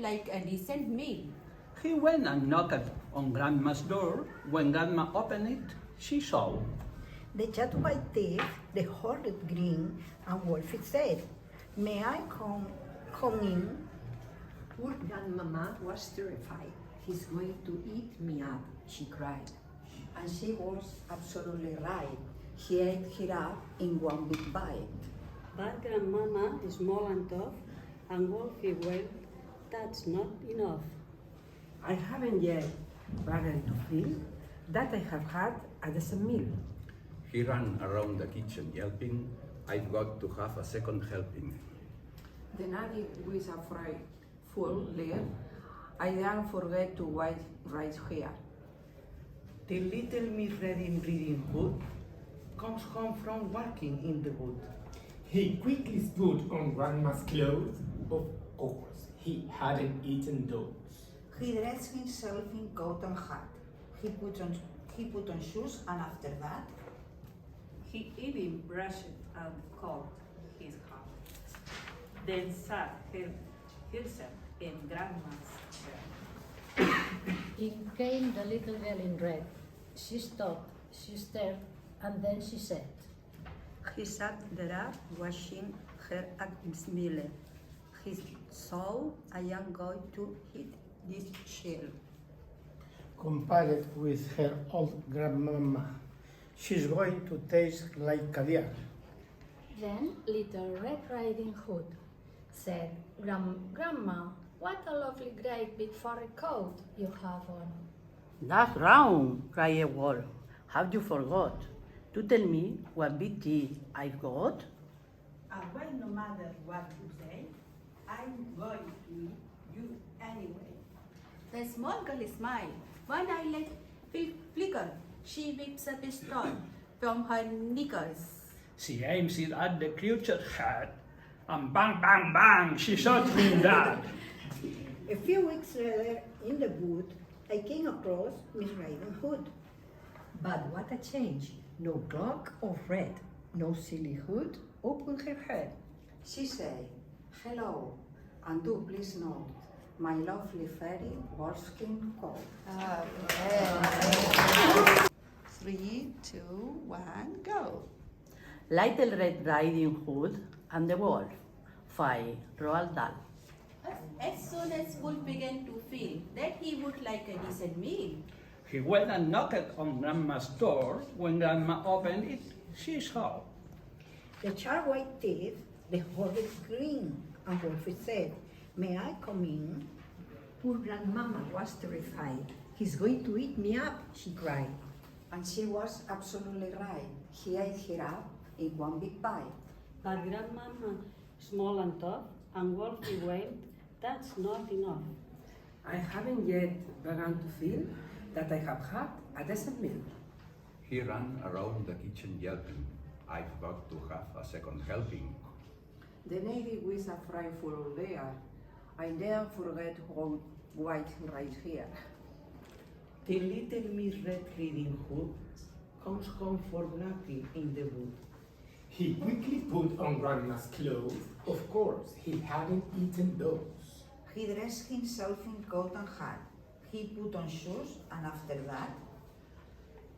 like a decent meal. He went and knocked on Grandma's door. When Grandma opened it, she saw. The chat white teeth, the horrid grin, and Wolfie said, "May I come in?" Poor Grandmama was terrified. "He's going to eat me up," she cried. And she was absolutely right. He ate her up in one big bite. But Grandmama is small and tough, and Wolfie, well, that's not enough. I haven't yet begun to feel that I have had a decent meal. He ran around the kitchen yelping, "I've got to have a second helping." Then I with a frightful laugh, I didn't forget to write right here. The little Miss Riding Hood comes home from working in the wood. He quickly stood on Grandma's clothes. Of course, he hadn't eaten those. He dressed himself in coat and hat. He put on shoes, and after that, He even brushed and combed his hair. Then sat himself in Grandma's chair. In came the little girl in red. She stopped, she stared, and then she said, He sat there washing her smile. He saw a young boy to hit this shell. Compared with her old grandmama, she's going to taste like caviar. Then Little Red Riding Hood said, Grandma, what a lovely great big furry coat you have on. That's wrong, cried Wolf. Have you forgot to tell me what big teeth I've got? well, no matter what you say, I'm going to eat you anyway. The small girl smiled. One eyelid flicker. She whips a pistol from her knickers. She aims it at the creature's head, and bang, bang, bang, she shot me in that. A few weeks later, in the wood, I came across Miss Riding Hood. But what a change! No cloak of red, no silly hood upon her head. She said, "Hello, and do please note my lovely fairy wolfskin coat." 3, 2, 1, go. Little Red Riding Hood and the Wolf, by Roald Dahl. As soon as Wolf began to feel that he would like a decent meal, He went and knocked on Grandma's door. When Grandma opened it, she saw. The sharp white teeth, the horrid grin, and Wolfie said, "May I come in?" Poor Grandmama was terrified. "He's going to eat me up," she cried. And she was absolutely right. He ate her up in one big bite. But Grandmama, small and tough, and Wolfie wailed, "That's not enough." I haven't yet begun to feel that I have had a decent meal. He ran around the kitchen yelping, "I've got to have a second helping." The native with a frightful laugh. I dare forget how white right here. The little Miss Red Riding Hood comes home from working in the wood. He quickly put on Grandma's clothes. Of course, he hadn't eaten those. He dressed himself in coat and hat. He put on shoes, and after that,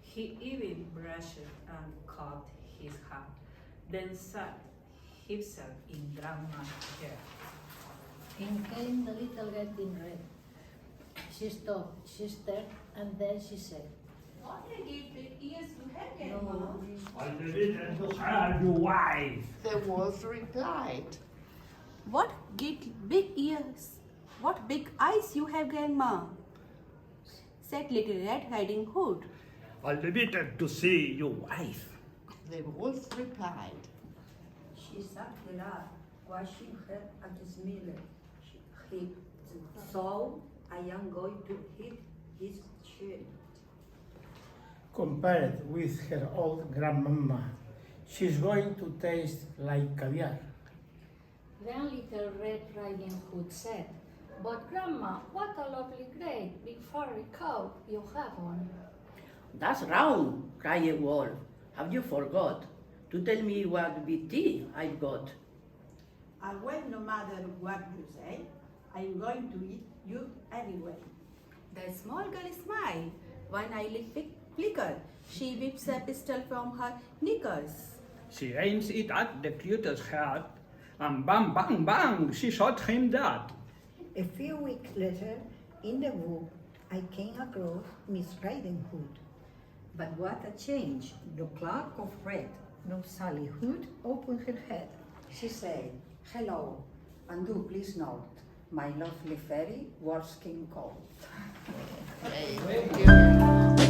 He even brushed and combed his hair. Then sat himself in Grandma's chair. In came the little girl in red. She stopped, she stared, and then she said, what a big ears you have, Grandma. I didn't to have you wife. The wolf replied, What big ears, what big eyes you have, Grandma, said Little Red Riding Hood. I delighted to see you wife. The wolf replied, She sat there washing her smile. He saw a young boy to hit his shell. Compared with her old grandmama, she's going to taste like caviar. Then Little Red Riding Hood said, But Grandma, what a lovely great big furry coat you have on. That's wrong, cried Wolf. Have you forgot to tell me what big teeth I've got? well, no matter what you say, I'm going to eat you anyway. The small girl smiled. One eyelid flickered. She whips a pistol from her knickers. She aims it at the creature's head, and bang, bang, bang, she shot him dead. A few weeks later, in the book, I came across Miss Riding Hood. But what a change! No cloak of red, no Sally Hood opened her head. She said, "Hello, and do please note, my lovely fairy wears skin coat." Thank you.